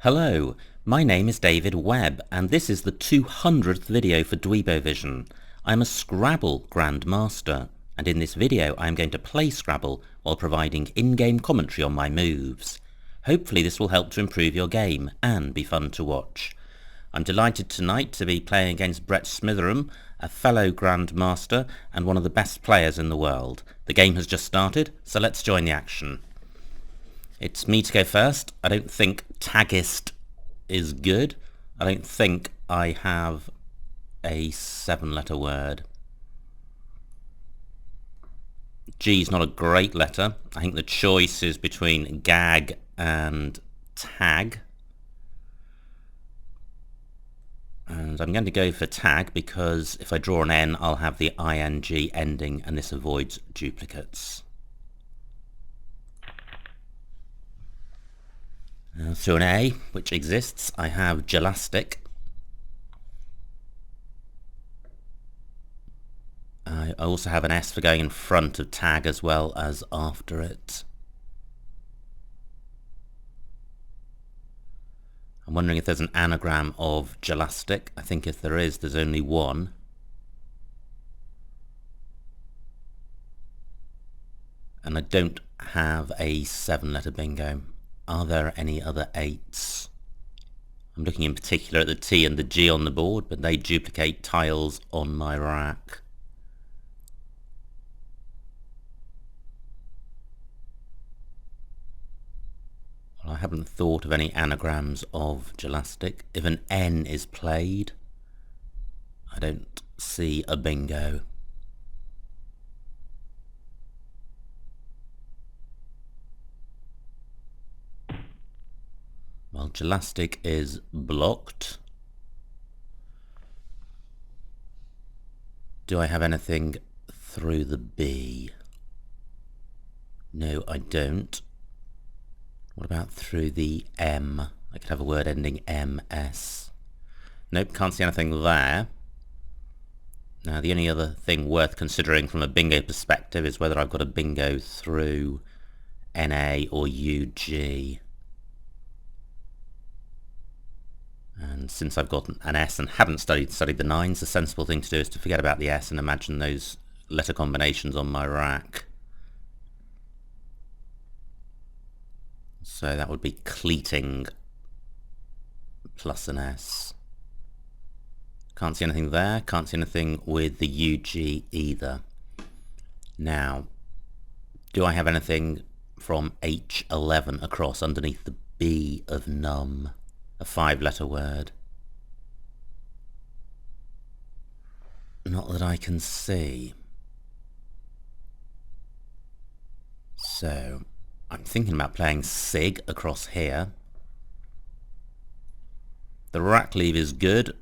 Hello, my name is David Webb and this is the 200th video for Dweebovision. I'm a Scrabble grandmaster and in this video I am going to play Scrabble while providing in-game commentary on my moves. Hopefully this will help to improve your game and be fun to watch. I'm delighted tonight to be playing against Brett Smitheram, a fellow grandmaster and one of the best players in the world. The game has just started, so let's join the action. It's me to go first. I don't think taggist is good. I don't think I have a 7-letter word. G is not a great letter. I think the choice is between gag and tag. And I'm going to go for tag because if I draw an N, I'll have the ing ending and this avoids duplicates. Through an A, which exists, I have gelastic. I also have an S for going in front of tag as well as after it. I'm wondering if there's an anagram of gelastic. I think if there is, there's only one. And I don't have a 7-letter bingo. Are there any other 8s? I'm looking in particular at the T and the G on the board, but they duplicate tiles on my rack. Well, I haven't thought of any anagrams of gelastic. If an N is played, I don't see a bingo. Well, gelastic is blocked. Do I have anything through the B? No, I don't. What about through the M? I could have a word ending MS. Nope, can't see anything there. Now, the only other thing worth considering from a bingo perspective is whether I've got a bingo through NA or UG. And since I've got an S and haven't studied the 9s, the sensible thing to do is to forget about the S and imagine those letter combinations on my rack. So that would be cleating plus an S. Can't see anything there, can't see anything with the UG either. Now, do I have anything from H11 across underneath the B of num? A 5-letter word. Not that I can see. So, I'm thinking about playing Sig across here. The rack leave is good.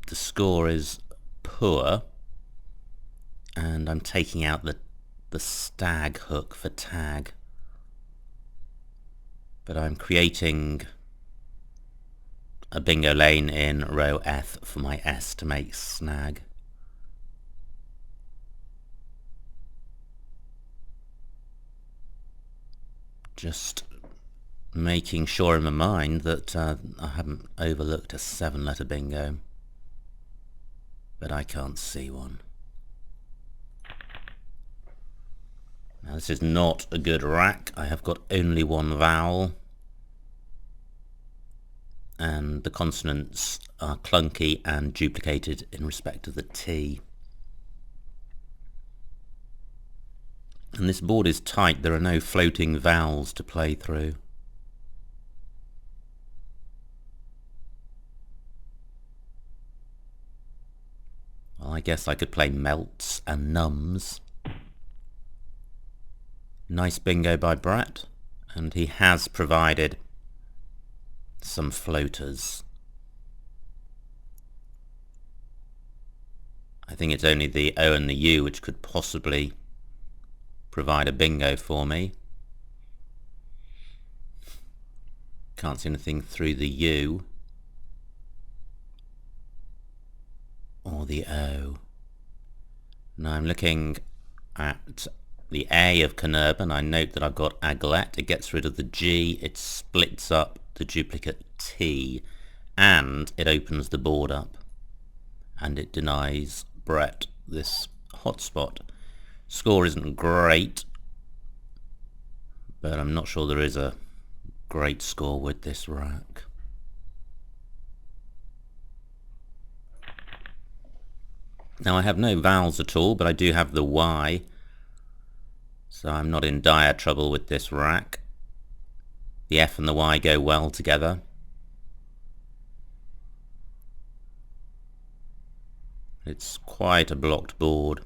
The score is poor. And I'm taking out the stag hook for tag. But I'm creating a bingo lane in row F for my S to make snag. Just making sure in my mind that I haven't overlooked a 7-letter bingo, but I can't see one. Now this is not a good rack. I have got only one vowel. And the consonants are clunky and duplicated in respect of the T. And this board is tight, there are no floating vowels to play through. Well, I guess I could play melts and nums. Nice bingo by Brett, and he has provided some floaters. I think it's only the O and the U which could possibly provide a bingo for me. Can't see anything through the U or the O. Now I'm looking at the A of Carnarvon. I note that I've got aglet. It gets rid of the G. It splits up the duplicate T, and it opens the board up, and it denies Brett this hotspot. Score isn't great, but I'm not sure there is a great score with this rack. Now I have no vowels at all, but I do have the Y, so I'm not in dire trouble with this rack. The F and the Y go well together. It's quite a blocked board.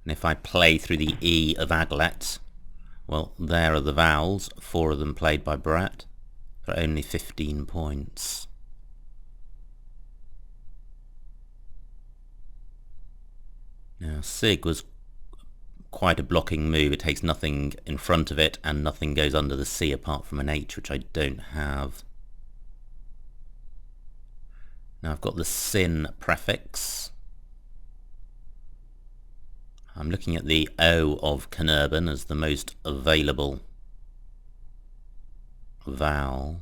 And if I play through the E of Aglet, well, there are the vowels, 4 of them played by Brett, for only 15 points. Now, Sig was quite a blocking move. It takes nothing in front of it, and nothing goes under the C apart from an H, which I don't have. Now I've got the sin prefix. I'm looking at the O of Carnarvon as the most available vowel.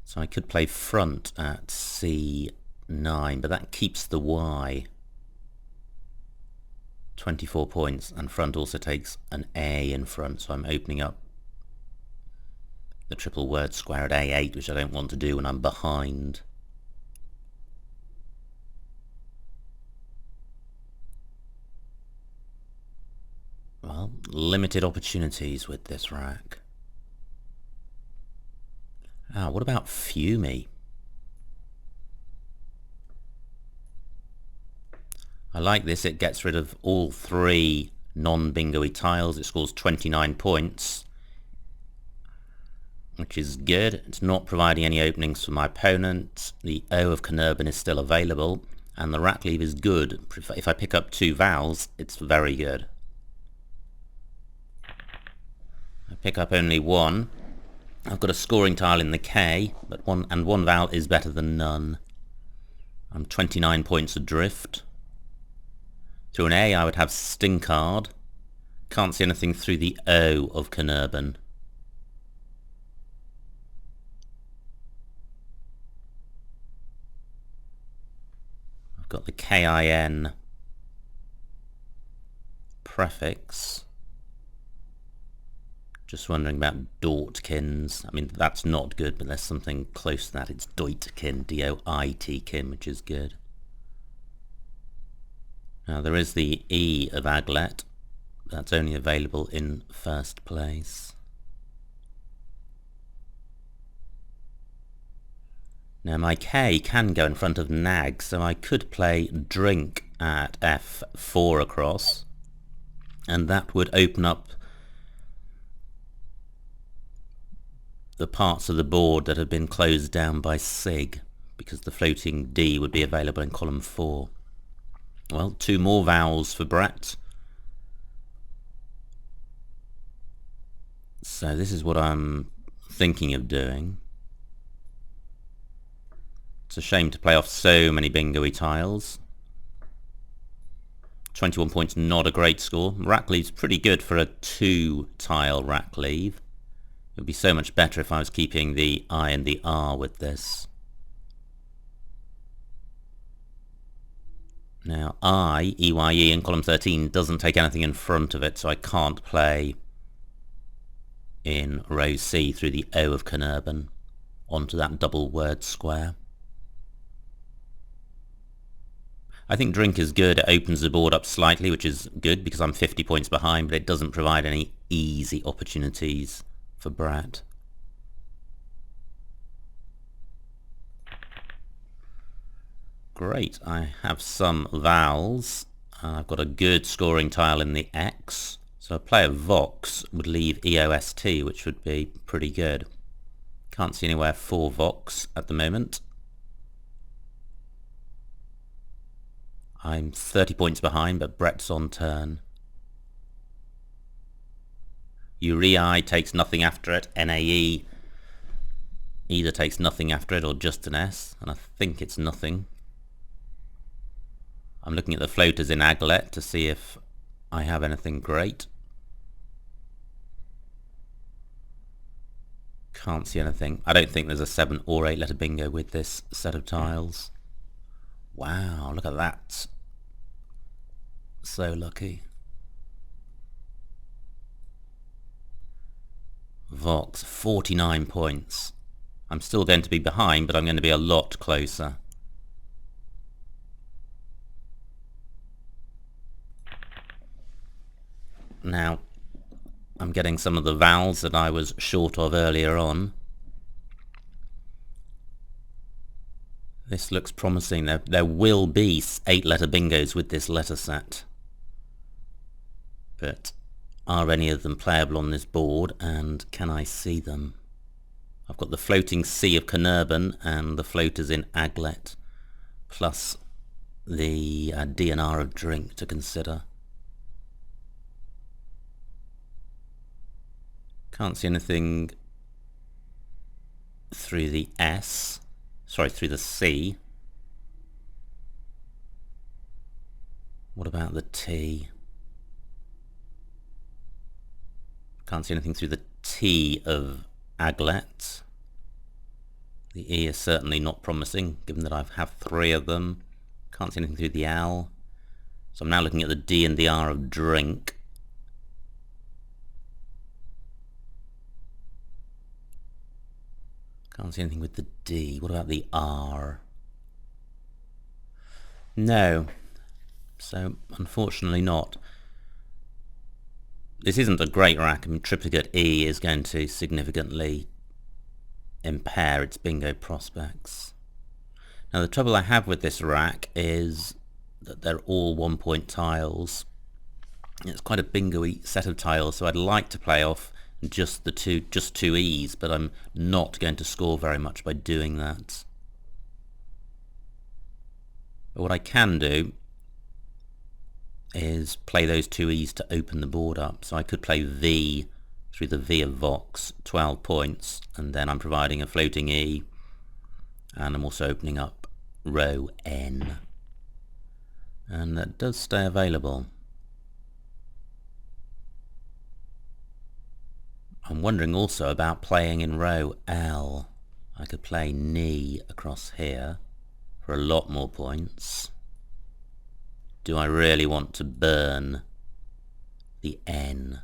So I could play front at C9, but that keeps the Y. 24 points, and front also takes an A in front, so I'm opening up the triple word square at A8, which I don't want to do when I'm behind. Well, limited opportunities with this rack. What about Fumi? I like this. It gets rid of all 3 non-bingo-y tiles. It scores 29 points, which is good. It's not providing any openings for my opponent. The O of Carnarvon is still available, and the rack leave is good. If I pick up 2 vowels, it's very good. I pick up only 1. I've got a scoring tile in the K, but one vowel is better than none. I'm 29 points adrift. Through an A, I would have Stinkard. Can't see anything through the O of Carnarvon. I've got the KIN prefix. Just wondering about Dortkins. I mean, that's not good, but there's something close to that. It's Deutkin, D-O-I-T-kin, which is good. Now, there is the E of Aglet. That's only available in first place. Now, my K can go in front of Nag, so I could play Drink at F4 across, and that would open up the parts of the board that have been closed down by Sig, because the floating D would be available in column 4. Well, 2 more vowels for Brett. So this is what I'm thinking of doing. It's a shame to play off so many bingo-y tiles. 21 points, not a great score. Rack leave's pretty good for a 2-tile rack leave. It would be so much better if I was keeping the I and the R with this. Now I, EYE in column 13 doesn't take anything in front of it, so I can't play in row C through the O of Carnarvon onto that double word square. I think Drink is good. It opens the board up slightly, which is good because I'm 50 points behind, but it doesn't provide any easy opportunities for Brett. Great, I have some vowels. I've got a good scoring tile in the X, so a player Vox would leave EOST, which would be pretty good. Can't see anywhere for Vox at the moment. I'm 30 points behind, but Brett's on turn. Urei takes nothing after it. NAE either takes nothing after it or just an S, and I think it's nothing. I'm looking at the floaters in Aglet to see if I have anything great. Can't see anything. I don't think there's a 7 or 8 letter bingo with this set of tiles. Wow, look at that. So lucky. Vox, 49 points. I'm still going to be behind, but I'm going to be a lot closer. Now, I'm getting some of the vowels that I was short of earlier on. This looks promising. There will be 8-letter bingos with this letter set. But are any of them playable on this board, and can I see them? I've got the floating C of Carnarvon and the floaters in Aglet, plus the DNR of Drink to consider. Can't see anything through the S, sorry, through the C. What about the T? Can't see anything through the T of Aglet. The E is certainly not promising, given that I have 3 of them. Can't see anything through the L. So I'm now looking at the D and the R of Drink. Can't see anything with the D. What about the R? No. So, unfortunately not. This isn't a great rack. I mean, triplicate E is going to significantly impair its bingo prospects. Now, the trouble I have with this rack is that they're all 1-point tiles. It's quite a bingo-y set of tiles, so I'd like to play off just two E's, but I'm not going to score very much by doing that. But what I can do is play those 2 E's to open the board up. So I could play V through the V of Vox, 12 points, and then I'm providing a floating E, and I'm also opening up row N. And that does stay available. I'm wondering also about playing in row L. I could play knee across here for a lot more points. Do I really want to burn the N?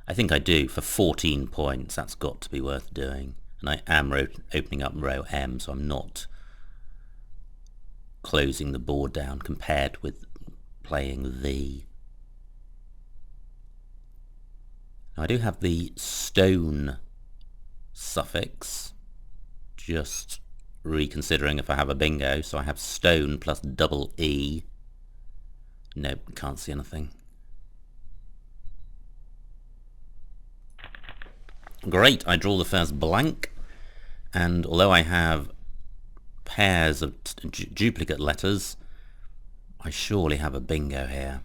I think I do. For 14 points, that's got to be worth doing. And I am opening up row M, so I'm not closing the board down compared with playing V. Now, I do have the stone suffix, just reconsidering if I have a bingo. So I have stone plus double E. Nope, can't see anything. Great, I draw the first blank, and although I have pairs of duplicate letters, I surely have a bingo here.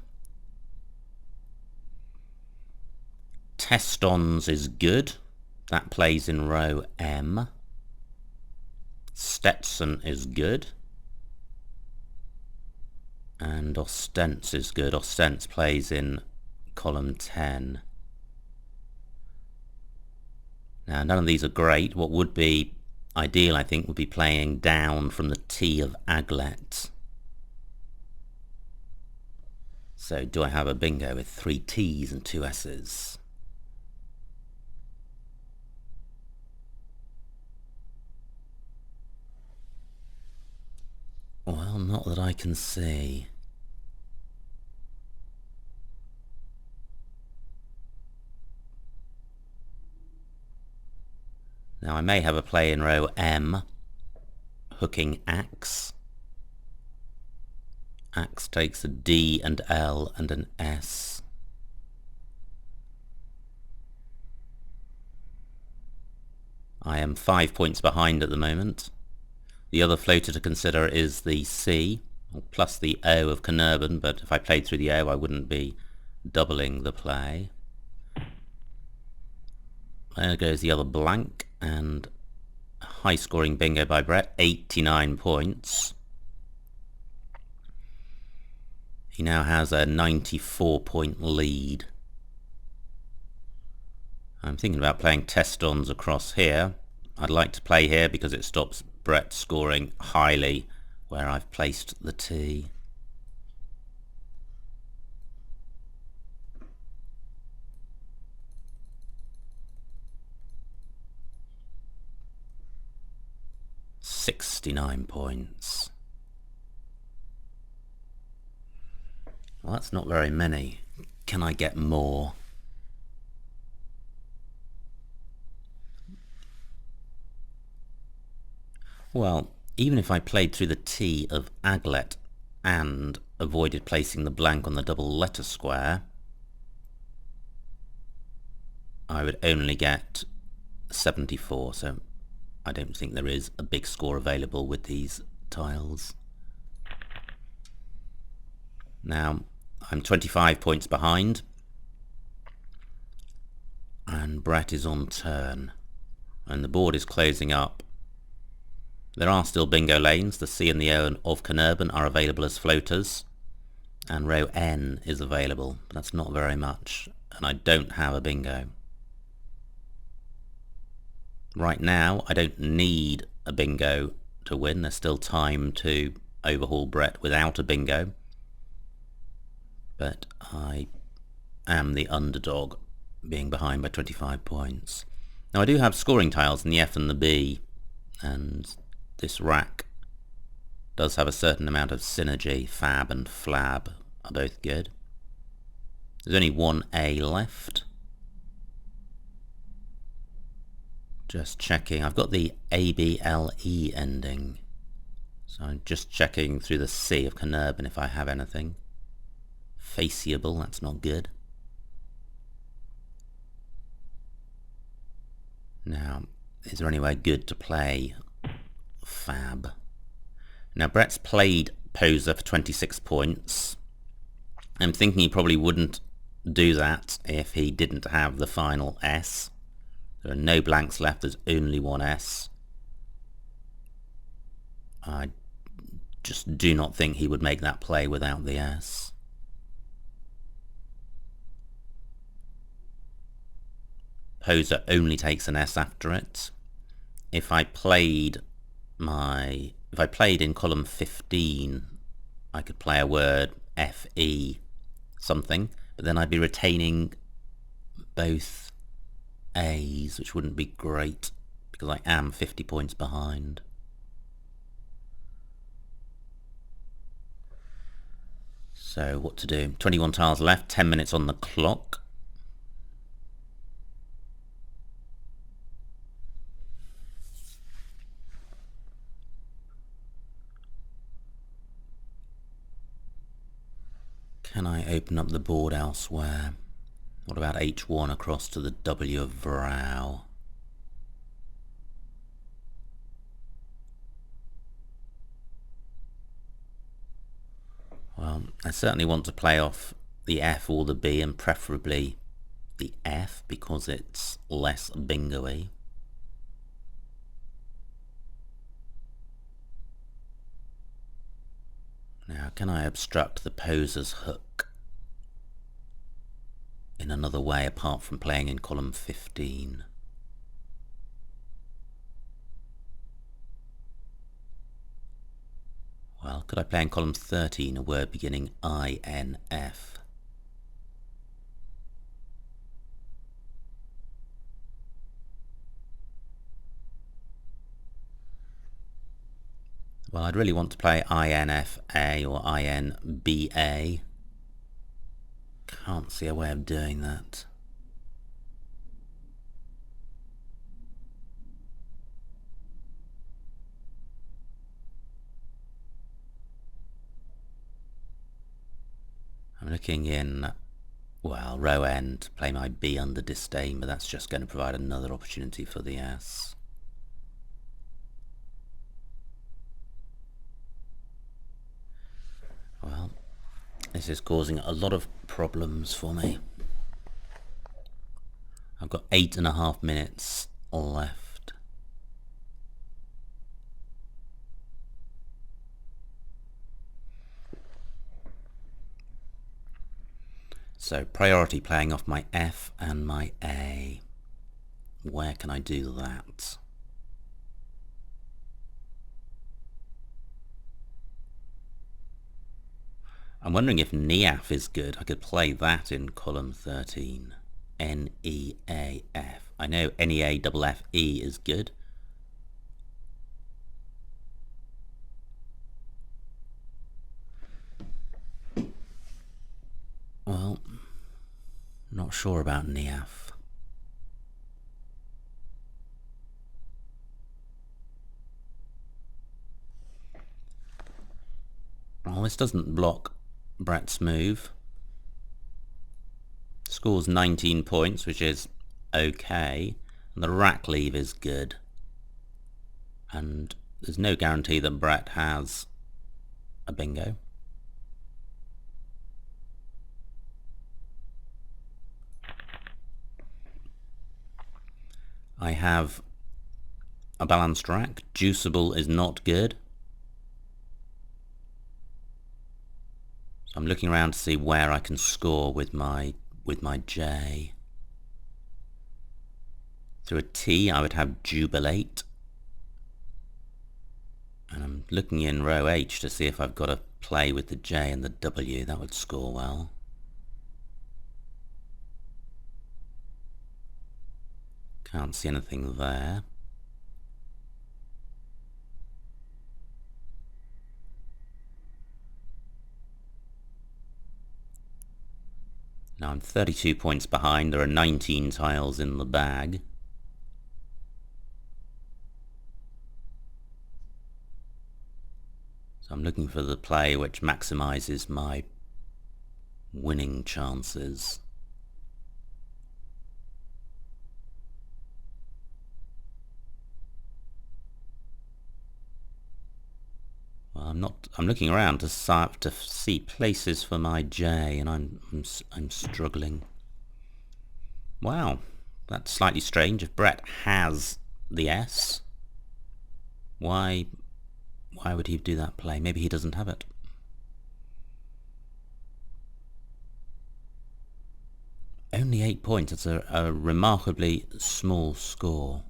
Testons is good. That plays in row M. Stetson is good. And Ostents is good. Ostents plays in column 10. Now, none of these are great. What would be ideal, I think, would be playing down from the T of Aglet. So, do I have a bingo with 3 T's and 2 S's? Well, not that I can see. Now I may have a play in row M, hooking axe. Axe takes a D and L and an S. I am 5 points behind at the moment. The other floater to consider is the C, plus the O of Carnarvon, but if I played through the O I wouldn't be doubling the play. There goes the other blank, and a high scoring bingo by Brett, 89 points. He now has a 94 point lead. I'm thinking about playing test-ons across here. I'd like to play here because it stops Brett scoring highly where I've placed the T. £69 points. Well, that's not very many. Can I get more? Well, even if I played through the T of Aglet and avoided placing the blank on the double letter square, I would only get 74, so I don't think there is a big score available with these tiles. Now, I'm 25 points behind, and Brett is on turn, and the board is closing up. There are still bingo lanes. The C and the O of Carnarvon are available as floaters, and row N is available, but that's not very much, and I don't have a bingo. Right now, I don't need a bingo to win. There's still time to overhaul Brett without a bingo, but I am the underdog, being behind by 25 points. Now, I do have scoring tiles in the F and the B, and this rack does have a certain amount of synergy. Fab and Flab are both good. There's only one A left. Just checking. I've got the ABLE ending, so I'm just checking through the C of Carnarvon if I have anything. Faceable, that's not good. Now, is there any way good to play Fab? Now, Brett's played Poser for 26 points. I'm thinking he probably wouldn't do that if he didn't have the final S. There are no blanks left, there's only one S. I just do not think he would make that play without the S. Poser only takes an S after it. If I played in column 15, I could play a word FE something, but then I'd be retaining both A's, which wouldn't be great because I am 50 points behind. So what to do? 21 tiles left, 10 minutes on the clock. Can I open up the board elsewhere? What about H1 across to the W of Vrow? Well, I certainly want to play off the F or the B, and preferably the F because it's less bingo-y. Now, can I obstruct the Poser's hook in another way apart from playing in column 15? Well, could I play in column 13 a word beginning INF? Well, I'd really want to play INFA or INBA. Can't see a way of doing that. I'm looking in, well, row N to play my B under disdain, but that's just going to provide another opportunity for the S. Well, this is causing a lot of problems for me. I've got 8.5 minutes left. So priority playing off my F and my A. where can I do that? I'm wondering if NEAF is good. I could play that in column 13. N-E-A-F. I know N-E-A-F-F-E is good. Well, not sure about NEAF. Well, this doesn't block Brett's move. Scores 19 points, which is okay. And the rack leave is good. And there's no guarantee that Brett has a bingo. I have a balanced rack. Juiceable is not good. So I'm looking around to see where I can score with my J. Through a T I would have Jubilate. And I'm looking in row H to see if I've got a play with the J and the W. That would score well. Can't see anything there. Now I'm 32 points behind. There are 19 tiles in the bag. So I'm looking for the play which maximizes my winning chances. Well, I'm looking around to see places for my J, and I'm struggling. Wow, that's slightly strange. If Brett has the S, why would he do that play? Maybe he doesn't have it. Only 8 points. It's a remarkably small score,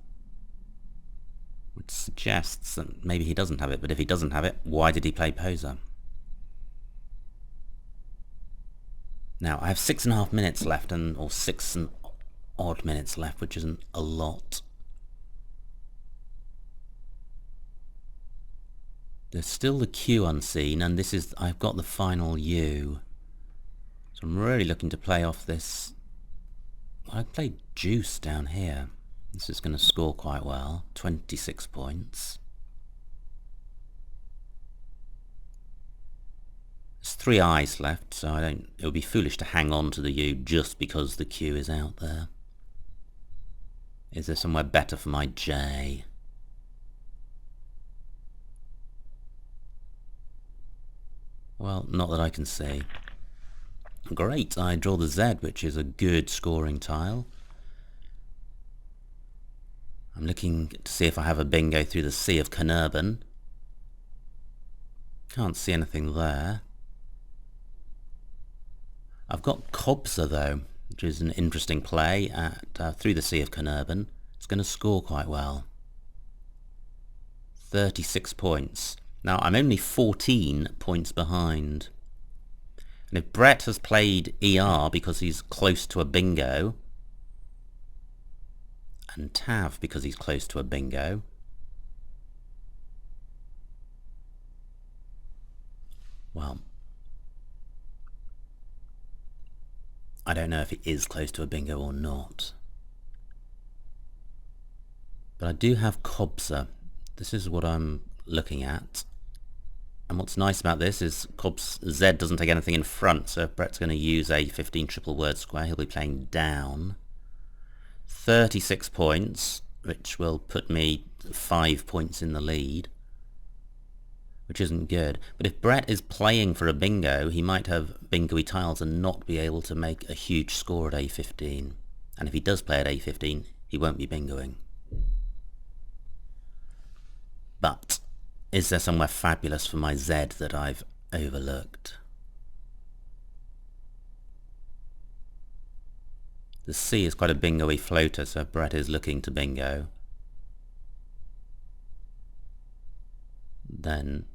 which suggests that maybe he doesn't have it. But if he doesn't have it, why did he play poser? Now I have 6.5 minutes left, or 6 and odd minutes left, which isn't a lot. There's still the Q unseen, and I've got the final U. So I'm really looking to play off this. I played Juice down here. This is going to score quite well. 26 points. There's 3 eyes left, so it would be foolish to hang on to the U just because the Q is out there. Is there somewhere better for my J? Well, not that I can see. Great, I draw the Z, which is a good scoring tile. I'm looking to see if I have a bingo through the Sea of Carnarvon. Can't see anything there. I've got Cobza though, which is an interesting play through the Sea of Carnarvon. It's going to score quite well. 36 points. Now I'm only 14 points behind. And if Brett has played ER because he's close to a bingo, and Tav because he's close to a bingo, well, I don't know if he is close to a bingo or not. But I do have Cobza. This is what I'm looking at. And what's nice about this is Z doesn't take anything in front, so if Brett's going to use a 15 triple word square, he'll be playing down. 36 points, which will put me 5 points in the lead, which isn't good. But if Brett is playing for a bingo, he might have bingo-y tiles and not be able to make a huge score at A15. And if he does play at A15, he won't be bingoing. But is there somewhere fabulous for my Z that I've overlooked? The C is quite a bingo-y floater, so Brett is looking to bingo. Then,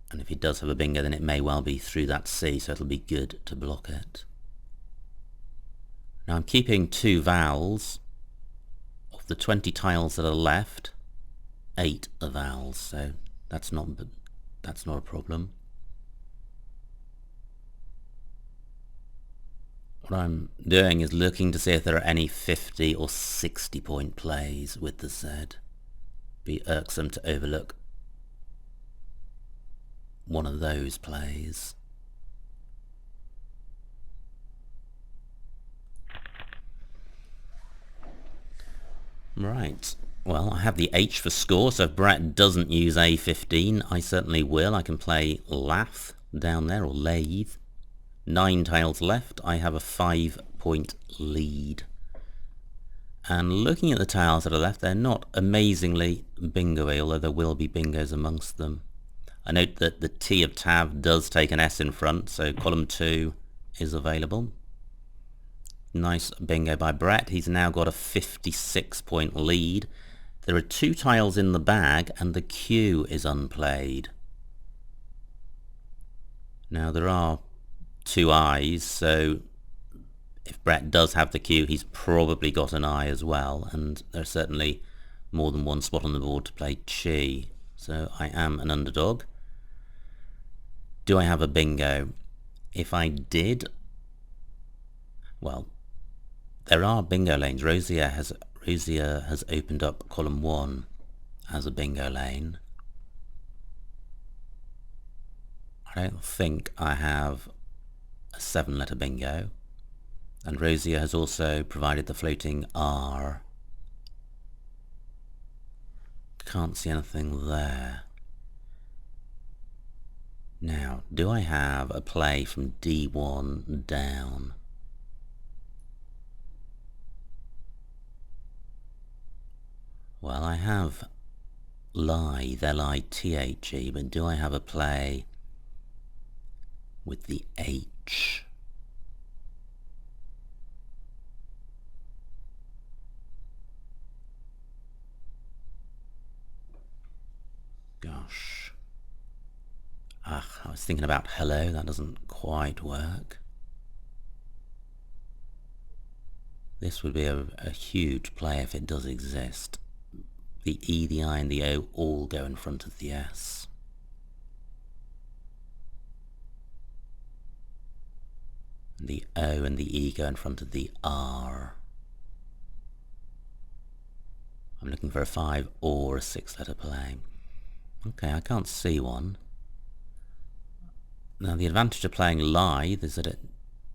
and if he does have a bingo, then it may well be through that C, so it'll be good to block it. Now I'm keeping 2 vowels. Of the 20 tiles that are left, 8 are vowels, so that's not a problem. What I'm doing is looking to see if there are any 50 or 60 point plays with the Z. Be irksome to overlook one of those plays. Right, well I have the H for score, so if Brett doesn't use A15 I certainly will. I can play Lath down there, or Lathe. 9 tiles left, I have a 5-point lead. And looking at the tiles that are left, they're not amazingly bingo-y, although there will be bingos amongst them. I note that the T of Tav does take an S in front, so column 2 is available. Nice bingo by Brett. He's now got a 56-point lead. There are 2 tiles in the bag and the Q is unplayed. Now there are 2 I's, so if Brett does have the Q, he's probably got an I as well, and there's certainly more than one spot on the board to play Chi, so I am an underdog. Do I have a bingo? If I did, well, there are bingo lanes. Rosier has opened up column 1 as a bingo lane. I don't think I have a 7-letter bingo, and Rosier has also provided the floating R. Can't see anything there. Now, do I have a play from D1 down? Well, I have Lithe, L-I-T-H-E, but do I have a play with the H? Gosh. I was thinking about hello, that doesn't quite work. This would be a huge play if it does exist. The E, the I and the O all go in front of the S. And the O and the E go in front of the R. I'm looking for a 5 or a 6-letter play. Okay, I can't see one. Now the advantage of playing Lithe is that it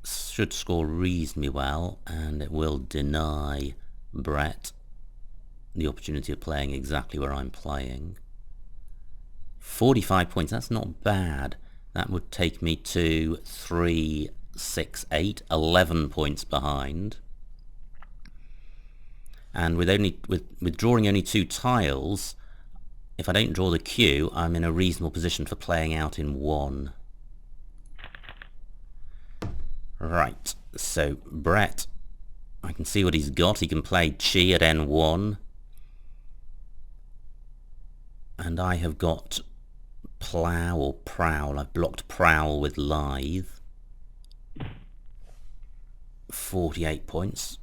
should score reasonably well, and it will deny Brett the opportunity of playing exactly where I'm playing. 45 points, that's not bad. That would take me to 3, 6, 8, 11 points behind. And with drawing only 2 tiles, if I don't draw the Q, I'm in a reasonable position for playing out in 1. Right, so Brett, I can see what he's got. He can play Chi at N1. And I have got Plough or Prowl. I've blocked Prowl with Lithe. 48 points.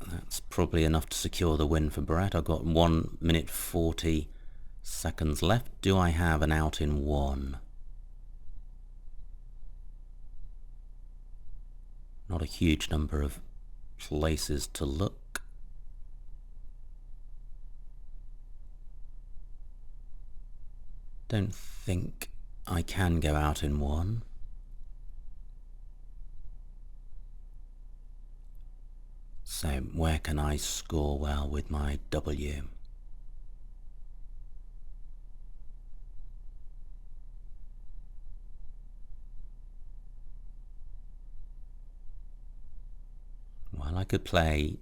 That's probably enough to secure the win for Brett. I've got 1 minute 40 seconds left. Do I have an out in 1? Not a huge number of places to look. Don't think I can go out in 1. So where can I score well with my W? Well, I could play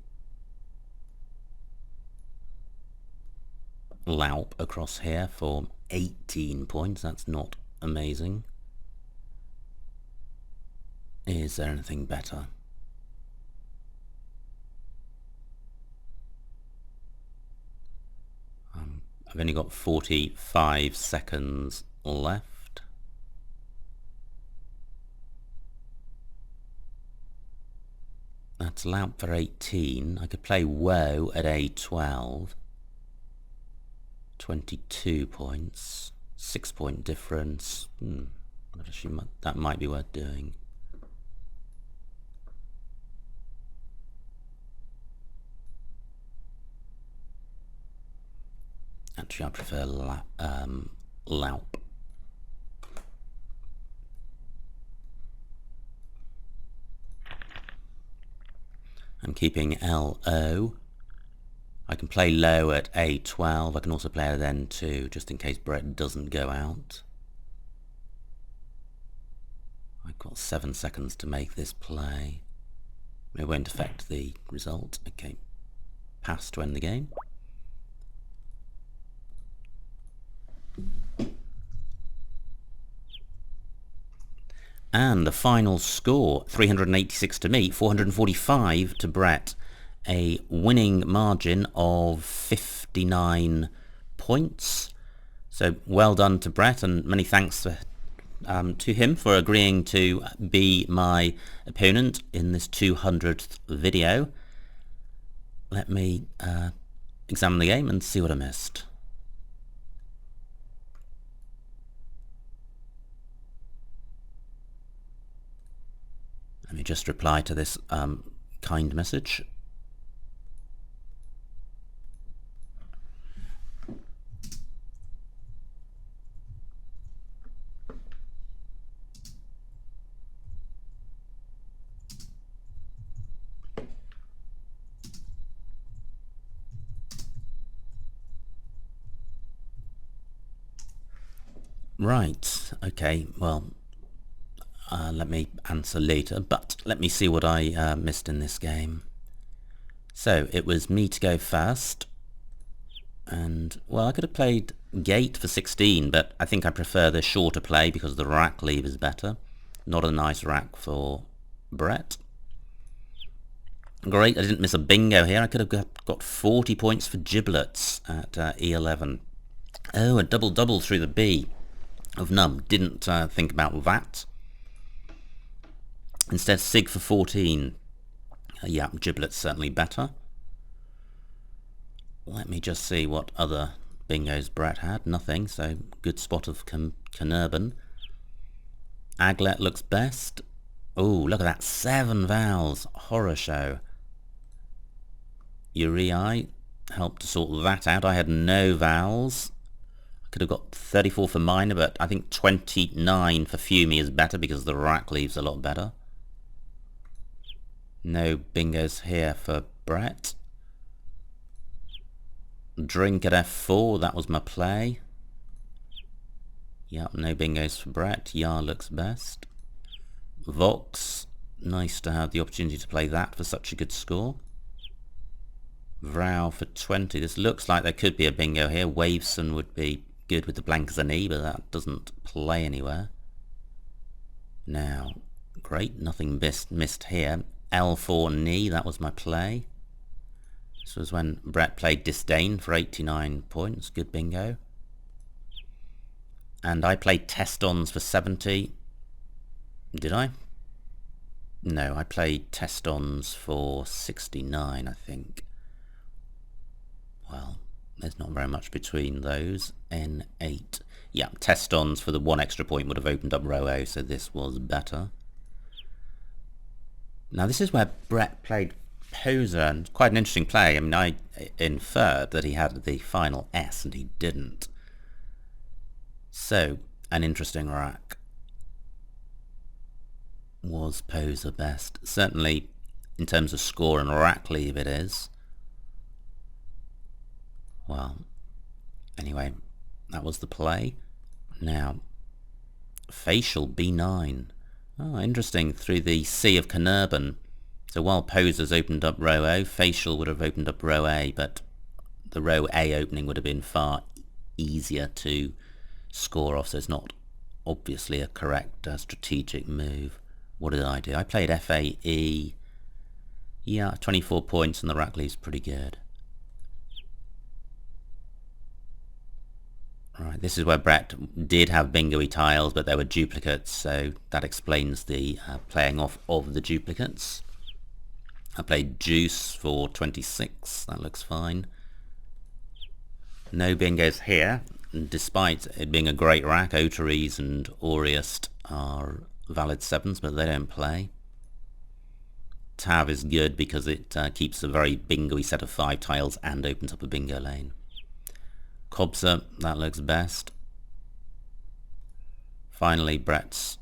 Loup across here for 18 points. That's not amazing. Is there anything better? I've only got 45 seconds left. That's Loup for 18. I could play Woe at A12. 22 points. 6-point difference. That might be worth doing. Actually, I prefer Loup. I'm keeping LO. I can play low at A12. I can also play at N2, just in case Brett doesn't go out. I've got 7 seconds to make this play. It won't affect the result. Okay, pass to end the game. And the final score, 386 to me, 445 to Brett. A winning margin of 59 points. So well done to Brett, and many thanks to him for agreeing to be my opponent in this 200th video. Let me examine the game and see what I missed. Let me just reply to this kind message. Right, okay, well, let me answer later, but let me see what I missed in this game. So, it was me to go first, and, well, I could have played Gate for 16, but I think I prefer the shorter play because the rack leave is better. Not a nice rack for Brett. Great, I didn't miss a bingo here. I could have got 40 points for giblets at E11. Oh, a double-double through the B of num. Didn't think about that. Instead, sig for 14. Yeah, giblets certainly better. Let me just see what other bingos Brett had. Nothing, so good spot of Carnarvon. Aglet looks best. Oh, look at that. 7 vowels. Horror show. Uriai helped to sort that out. I had no vowels. Could have got 34 for minor, but I think 29 for Fumi is better because the rack leaves a lot better. No bingos here for Brett. Drink at F4, that was my play. Yep, no bingos for Brett. Yar looks best. Vox, nice to have the opportunity to play that for such a good score. Vrow for 20. This looks like there could be a bingo here. Waveson would be good with the blank as an E, but that doesn't play anywhere. Now, great, nothing missed here. L4 knee, that was my play. This was when Brett played Disdain for 89 points, good bingo. And I played Test-ons for 70. Did I? No, I played Test-ons for 69, I think. Well, there's not very much between those. N8. Yeah, Test-ons for the 1 extra point would have opened up row O, so this was better. Now this is where Brett played Poser, and quite an interesting play. I mean, I inferred that he had the final S, and he didn't. So, an interesting rack. Was Poser best? Certainly, in terms of score and rack leave, it is. Well, anyway, that was the play. Now, facial B9. Oh, interesting, through the C of Carnarvon. So while Poser's opened up row O, facial would have opened up row A, but the row A opening would have been far easier to score off, so it's not obviously a correct strategic move. What did I do? I played FAE. Yeah, 24 points, and the rack leave's pretty good. Right, this is where Brett did have bingo-y tiles, but there were duplicates, so that explains the playing off of the duplicates. I played Juice for 26, that looks fine. No bingos here, despite it being a great rack. Otaries and Auriest are valid 7s, but they don't play. Tav is good because it keeps a very bingo-y set of 5 tiles and opens up a bingo lane. Cobser, that looks best. Finally, Brett's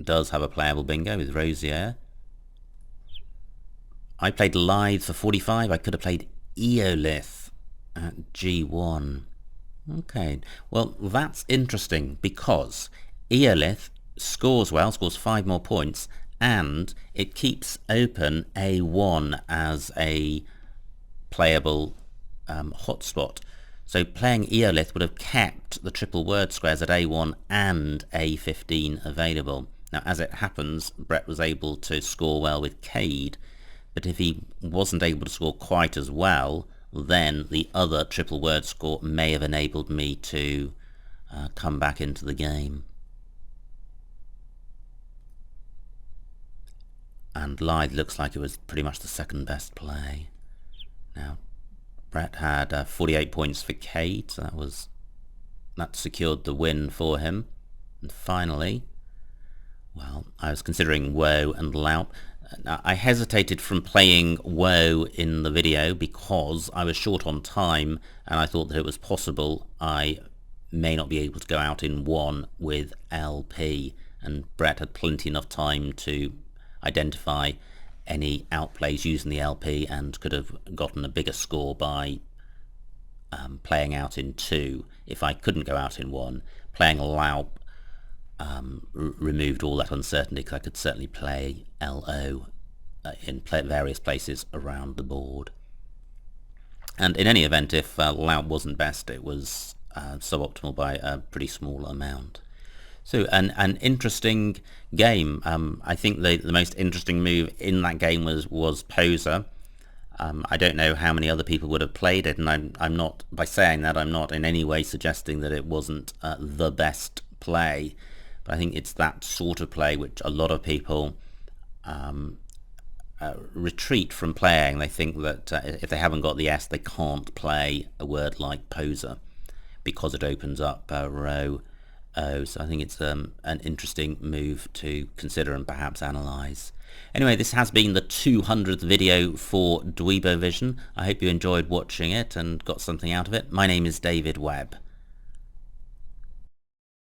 does have a playable bingo with Rosier. I played Lithe for 45. I could have played Eolith at G1. Okay, well that's interesting because Eolith scores well, scores 5 more points, and it keeps open A1 as a playable hotspot. So playing Eolith would have kept the triple word squares at A1 and A15 available. Now as it happens, Brett was able to score well with Cade, but if he wasn't able to score quite as well, then the other triple word score may have enabled me to come back into the game. And Lithe looks like it was pretty much the second best play. Now Brett had 48 points for Cade, so that secured the win for him. And finally, well, I was considering Woe and Laup. Now, I hesitated from playing Woe in the video because I was short on time and I thought that it was possible I may not be able to go out in 1 with LP, and Brett had plenty enough time to identify any outplays using the LP and could have gotten a bigger score by playing out in 2 if I couldn't go out in 1. Playing Laup removed all that uncertainty because I could certainly play LO in various places around the board. And in any event, if Laup wasn't best, it was suboptimal by a pretty small amount. So an interesting game. I think the most interesting move in that game was Poser. I don't know how many other people would have played it, and I'm not, by saying that, I'm not in any way suggesting that it wasn't the best play. But I think it's that sort of play which a lot of people retreat from playing. They think that if they haven't got the S, they can't play a word like Poser because it opens up row O. So I think it's an interesting move to consider and perhaps analyse. Anyway, this has been the 200th video for Dweebovision. I hope you enjoyed watching it and got something out of it. My name is David Webb.